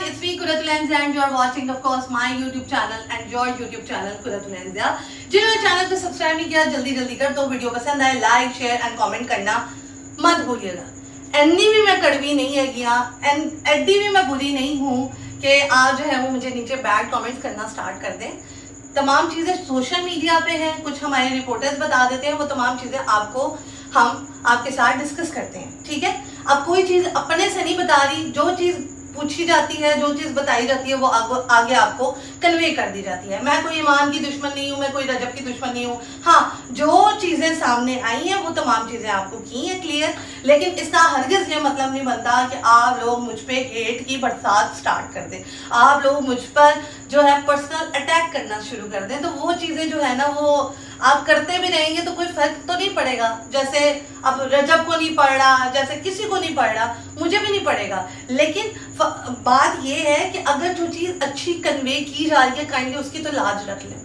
everyone, it's me Kuratul Enzia and you're watching of course my YouTube channel and your YouTube channel Kuratul Enzia। जिन्होंने channel को subscribe नहीं किया जल्दी जल्दी कर दो, वीडियो पसंद आए लाइक शेयर एंड कमेंट करना मत भूलिएगा। एनी भी मैं कड़वी नहीं है गया एंड एडी भी मैं बुरी नहीं हूँ कि आज जो है वो मुझे नीचे बैड कमेंट्स करना स्टार्ट कर दें। तमाम चीज़ें सोशल मीडिया पे हैं, कुछ हमारे रिपोर्टर्स बता देते हैं, वो तमाम चीज़ें आपको हम आपके साथ डिस्कस करते हैं, ठीक है। अब कोई चीज़ अपने से नहीं बता रही, जो चीज़ पूछी जाती है, जो चीज़ बताई जाती है वो आगे आपको कन्वे कर दी जाती है। मैं कोई ईमान की दुश्मन नहीं हूँ, मैं कोई रजब की दुश्मन नहीं हूँ। हाँ, जो चीज़ें सामने आई हैं वो तमाम चीज़ें आपको की हैं क्लियर, लेकिन इसका हरगिज़ ये मतलब नहीं बनता कि आप लोग मुझ पे हेट की बरसात स्टार्ट कर दें, आप लोग मुझ पर जो है पर्सनल अटैक करना शुरू कर दें। तो वो चीज़ें जो है ना वो आप करते भी रहेंगे तो कोई फर्क तो नहीं पड़ेगा। जैसे अब रजब को नहीं पड़ रहा, जैसे किसी को नहीं पड़ रहा, मुझे भी नहीं पड़ेगा। लेकिन बात ये है कि अगर जो चीज़ अच्छी कन्वे की जा रही है काइंडली उसकी तो लाज रख लें,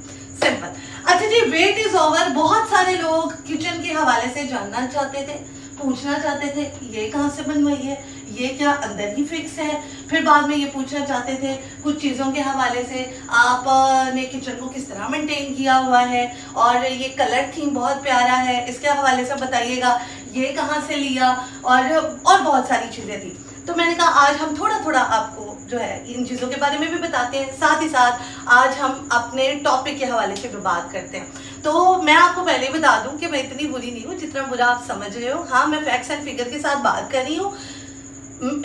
सिंपल। अच्छा जी, वेट इज ओवर। बहुत सारे लोग किचन के हवाले से जानना चाहते थे, पूछना चाहते थे ये कहाँ से बनवाई है, ये क्या अंदर ही फिक्स है। फिर बाद में ये पूछना चाहते थे कुछ चीज़ों के हवाले से, आपने किचन को किस तरह मेंटेन किया हुआ है, और ये कलर थीम बहुत प्यारा है, इसके हवाले से बताइएगा, ये कहाँ से लिया, और बहुत सारी चीज़ें थी। तो मैंने कहा आज हम थोड़ा थोड़ा आपको जो है इन चीज़ों के बारे में भी बताते हैं, साथ ही साथ आज हम अपने टॉपिक के हवाले से भी बात करते हैं। तो मैं आपको पहले बता दूं कि मैं इतनी बुरी नहीं हूँ जितना बुरा आप समझ रहे हो। हाँ, मैं फैक्ट्स एंड फिगर के साथ बात कर रही हूँ।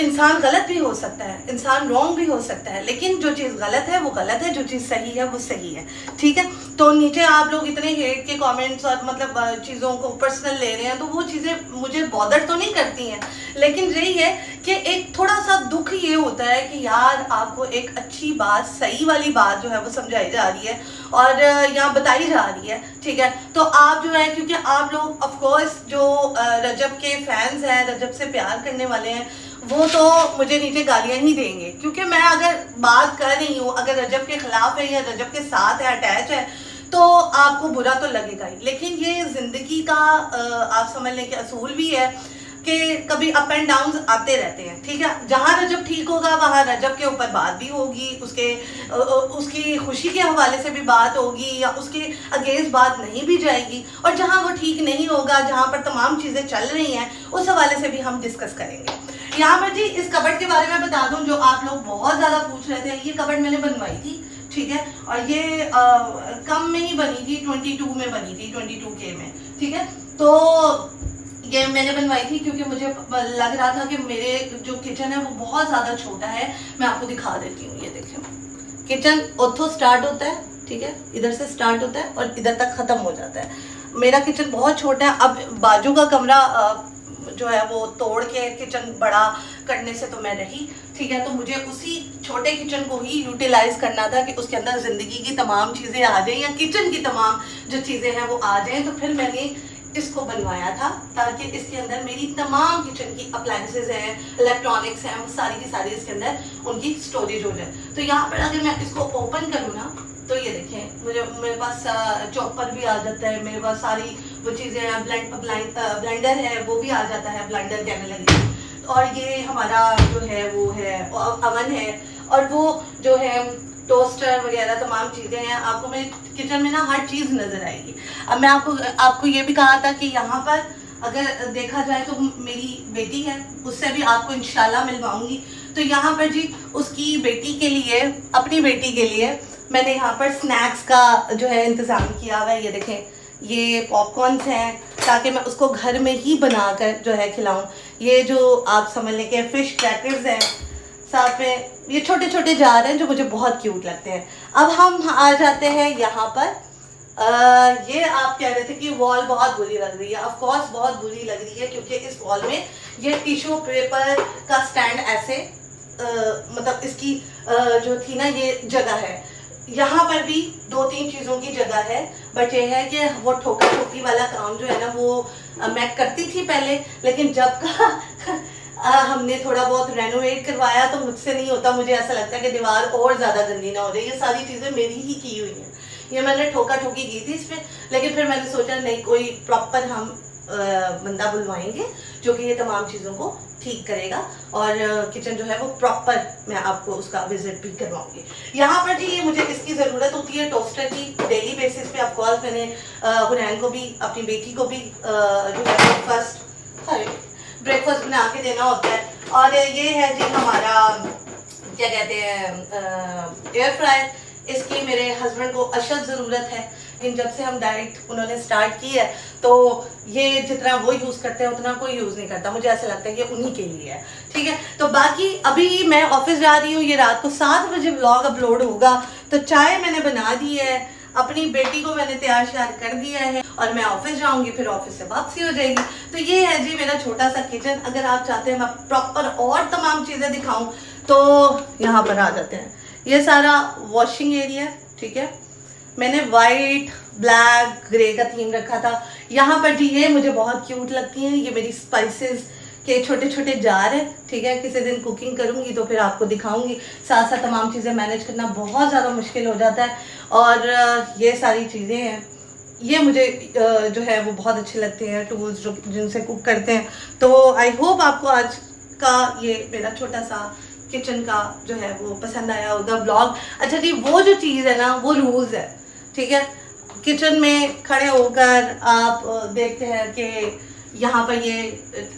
इंसान गलत भी हो सकता है, इंसान रॉन्ग भी हो सकता है, लेकिन जो चीज़ गलत है वो गलत है, जो चीज़ सही है वो सही है, ठीक है। तो नीचे आप लोग इतने हेट के कमेंट्स और मतलब चीज़ों को पर्सनल ले रहे हैं, तो वो चीज़ें मुझे बॉदर तो नहीं करती हैं, लेकिन यही है कि एक थोड़ा सा दुख ये होता है कि यार आपको एक अच्छी बात, सही वाली बात जो है वो समझाई जा रही है और यहाँ बताई जा रही है, ठीक है। तो आप जो है, क्योंकि आप लोग ऑफकोर्स जो रजब के फैंस हैं, रजब से प्यार करने वाले हैं, वो तो मुझे नीचे गालियां ही देंगे, क्योंकि मैं अगर बात कर रही हूँ, अगर रजब के खिलाफ है या रजब के साथ है, अटैच है, तो आपको बुरा तो लगेगा ही। लेकिन ये जिंदगी का आप समझ लें कि असूल भी है कि कभी अप एंड डाउन आते रहते हैं, ठीक है। जहाँ रजब ठीक होगा वहाँ रजब के ऊपर बात भी होगी, उसकी खुशी के हवाले से भी बात होगी, या उसके अगेंस्ट बात नहीं भी जाएगी, और जहाँ वो ठीक नहीं होगा, जहाँ पर तमाम चीज़ें चल रही हैं, उस हवाले से भी हम डिस्कस करेंगे। यहाँ पर जी इस कबर्ड के बारे में बता दूं, जो आप लोग बहुत ज़्यादा पूछ रहे थे। ये कबर्ड मैंने बनवाई थी, ठीक है, और ये कम में ही बनी थी, 22 में बनी थी, 22K में, ठीक है। तो ये मैंने बनवाई थी क्योंकि मुझे लग रहा था कि मेरे जो किचन है वो बहुत ज़्यादा छोटा है। मैं आपको दिखा देती हूँ, ये देखें, किचन उतो स्टार्ट होता है, ठीक है, इधर से स्टार्ट होता है और इधर तक ख़त्म हो जाता है। मेरा किचन बहुत छोटा है। अब बाजू का कमरा जो है वो तोड़ के किचन बड़ा करने से तो मैं रही, ठीक है। तो मुझे उसी छोटे किचन को ही यूटिलाइज करना था कि उसके अंदर ज़िंदगी की तमाम चीज़ें आ जाएं, या किचन की तमाम जो चीज़ें हैं वो आ जाएं। तो फिर मैंने इसको बनवाया था ताकि इसके अंदर मेरी तमाम किचन की अप्लायंसेज हैं, इलेक्ट्रॉनिक्स हैं, वो सारी की सारी इसके अंदर उनकी स्टोरेज हो जाए। तो यहाँ पर अगर मैं इसको ओपन करूँ ना, तो ये देखें, मेरे पास चॉपर भी आ जाता है, मेरे पास सारी वो चीज़ें हैं, ब्लेंडर है वो भी आ जाता है, ब्लेंडर कहने लगी, और ये हमारा जो है वो है अवन है, और वो जो है टोस्टर वगैरह तमाम चीज़ें हैं। आपको मेरे किचन में ना हर चीज़ नज़र आएगी। अब मैं आपको ये भी कहा था कि यहाँ पर अगर देखा जाए तो मेरी बेटी है, उससे भी आपको इंशाल्लाह मिलवाऊंगी। तो यहाँ पर जी उसकी बेटी के लिए, अपनी बेटी के लिए मैंने यहाँ पर स्नैक्स का जो है इंतज़ाम किया हुआ है। ये देखें, ये पॉपकॉर्न्स हैं ताकि मैं उसको घर में ही बनाकर जो है खिलाऊं। ये जो आप समझ लें कि फिश क्रैकर्स हैं, साथ में ये छोटे छोटे जार हैं जो मुझे बहुत क्यूट लगते हैं। अब हम आ जाते हैं यहाँ पर। ये आप कह रहे थे कि वॉल बहुत बुरी लग रही है। ऑफ कोर्स बहुत बुरी लग रही है, क्योंकि इस वॉल में ये टिश्यू पेपर का स्टैंड ऐसे मतलब इसकी जो थी ना ये जगह है, यहाँ पर भी 2-3 चीज़ों की जगह है, बट ये है कि वो ठोका ठोकी वाला काम जो है ना वो मैं करती थी पहले, लेकिन जब का हमने थोड़ा बहुत रेनोवेट करवाया तो मुझसे नहीं होता। मुझे ऐसा लगता है कि दीवार और ज़्यादा गंदी ना हो जाए। ये सारी चीज़ें मेरी ही की हुई हैं, ये मैंने ठोका ठोकी की थी इसमें, लेकिन फिर मैंने सोचा नहीं, कोई प्रॉपर हम बंदा बुलवाएंगे जो कि ये तमाम चीज़ों को ठीक करेगा और किचन जो है वो प्रॉपर मैं आपको उसका विजिट भी करवाऊंगी। यहाँ पर जी ये मुझे इसकी ज़रूरत होती है टोस्टर की डेली बेसिस पे। ऑफ कोर्स मैंने हुनैन को भी अपनी बेटी को भी जो है ब्रेकफास्ट बना के देना होता है। और ये है जी हमारा क्या कहते हैं एयर फ्रायर। इसकी मेरे हस्बैंड को अशद ज़रूरत है, लेकिन जब से हम डाइट उन्होंने स्टार्ट की है तो ये जितना वो यूज़ करते हैं उतना कोई यूज़ नहीं करता। मुझे ऐसा लगता है कि उन्हीं के लिए है, ठीक है। तो बाकी अभी मैं ऑफिस जा रही हूँ, ये रात को 7 बजे व्लॉग अपलोड होगा। तो चाय मैंने बना दी है, अपनी बेटी को मैंने तैयार श्यार कर दिया है और मैं ऑफिस जाऊंगी, फिर ऑफिस से वापसी हो जाएगी। तो ये है जी मेरा छोटा सा किचन। अगर आप चाहते हैं मैं प्रॉपर और तमाम चीज़ें दिखाऊं तो यहाँ पर आ जाते हैं। ये सारा वॉशिंग एरिया, ठीक है। मैंने वाइट ब्लैक ग्रे का थीम रखा था। यहाँ पर जी ये मुझे बहुत क्यूट लगती हैं, ये मेरी स्पाइसेस के छोटे छोटे जार है, ठीक है। किसी दिन कुकिंग करूँगी तो फिर आपको दिखाऊंगी। साथ साथ तमाम चीज़ें मैनेज करना बहुत ज़्यादा मुश्किल हो जाता है। और ये सारी चीज़ें हैं, ये मुझे जो है वो बहुत अच्छे लगते हैं टूल्स जो जिनसे कुक करते हैं। तो आई होप आपको आज का ये मेरा छोटा सा किचन का जो है वो पसंद आया होगा ब्लॉग। अच्छा जी, वो जो चीज़ है ना वो रूल्स है, ठीक है। किचन में खड़े होकर आप देखते हैं कि यहाँ पर ये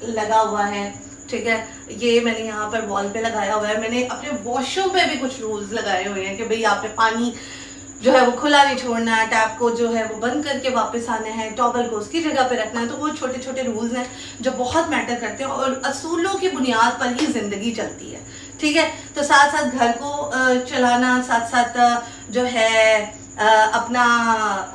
लगा हुआ है, ठीक है। ये मैंने यहाँ पर वॉल पे लगाया हुआ है। मैंने अपने वॉशरूम पे भी कुछ रूल्स लगाए हुए हैं कि भाई आपने पानी जो है वो खुला नहीं छोड़ना है, टैप को जो है वो बंद करके वापस आना है, टॉवल को उसकी जगह पे रखना है। तो वो छोटे छोटे रूल्स हैं जो बहुत मैटर करते हैं और असूलों की बुनियाद पर ही ज़िंदगी चलती है, ठीक है। तो साथ साथ घर को चलाना, साथ साथ जो है अपना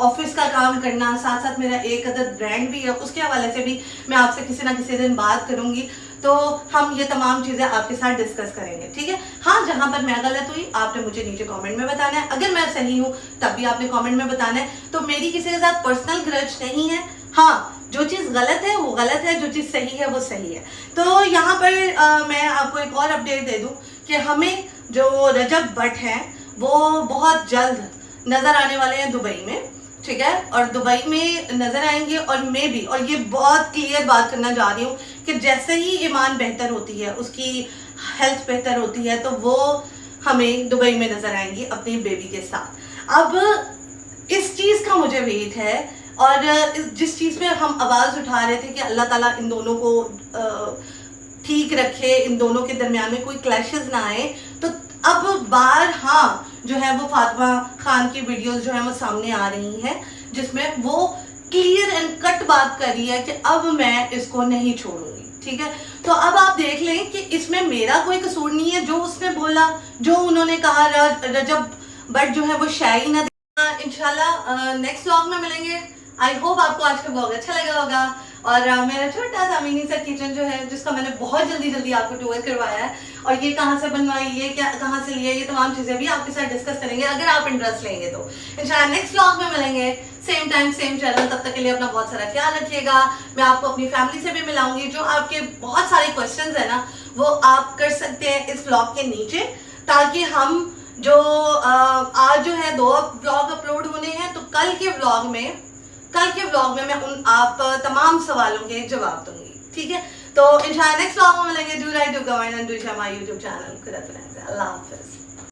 ऑफिस का काम करना, साथ साथ मेरा एक अदर ब्रांड भी है, उसके हवाले से भी मैं आपसे किसी ना किसी दिन बात करूंगी। तो हम ये तमाम चीज़ें आपके साथ डिस्कस करेंगे, ठीक है। हाँ, जहाँ पर मैं गलत हुई आपने मुझे नीचे कमेंट में बताना है, अगर मैं सही हूँ तब भी आपने कमेंट में बताना है। तो मेरी किसी के साथ पर्सनल ग्रज नहीं है। हाँ, जो चीज़ गलत है वो गलत है, जो चीज़ सही है वो सही है। तो यहाँ पर मैं आपको एक और अपडेट दे दूँ कि हमें जो रजब भट्ट हैं वो बहुत जल्द नज़र आने वाले हैं दुबई में, ठीक है। और दुबई में नज़र आएंगे और मैं भी, और ये बहुत क्लियर बात करना जा रही हूँ कि जैसे ही ईमान बेहतर होती है, उसकी हेल्थ बेहतर होती है, तो वो हमें दुबई में नज़र आएंगी अपनी बेबी के साथ। अब इस चीज़ का मुझे वेट है और जिस चीज़ पे हम आवाज़ उठा रहे थे कि अल्लाह ताला इन दोनों को ठीक रखे, इन दोनों के दरमियान में कोई क्लैशेस ना आए। तो अब बार हाँ जो है वो फातिमा खान की वीडियोस जो है वो सामने आ रही हैं, जिसमें वो क्लियर एंड कट बात कर रही है कि अब मैं इसको नहीं छोड़ूंगी, ठीक है। तो अब आप देख लें कि इसमें मेरा कोई कसूर नहीं है। जो उसने बोला, जो उन्होंने कहा, रजब भट्ट जो है वो शायरी ना इंशाल्लाह नेक्स्ट व्लॉग में मिलेंगे। आई होप आपको आज का व्लॉग अच्छा लगा होगा। और मेरा छोटा सा मिनी सा किचन जो है जिसका मैंने बहुत जल्दी आपको टूर करवाया है, और ये कहाँ से बनवाई, ये क्या कहाँ से लिया, ये तमाम चीज़ें भी आपके साथ डिस्कस करेंगे अगर आप इंटरेस्ट लेंगे तो। इंशाल्लाह नेक्स्ट व्लॉग में मिलेंगे, सेम टाइम सेम चैनल। तब तक के लिए अपना बहुत सारा ख्याल रखिएगा। मैं आपको अपनी फैमिली से भी मिलाऊंगी। जो आपके बहुत सारे क्वेश्चंस है ना वो आप कर सकते हैं इस व्लॉग के नीचे, ताकि हम जो आज जो है 2 व्लॉग अपलोड होने हैं, तो कल के व्लॉग में मैं उन आप तमाम सवालों के जवाब दूंगी, ठीक है। तो इंशाल्लाह नेक्स्ट व्लॉग में मिलेंगे। Do like, do comment and do share my YouTube channel. Allah हाफिज़।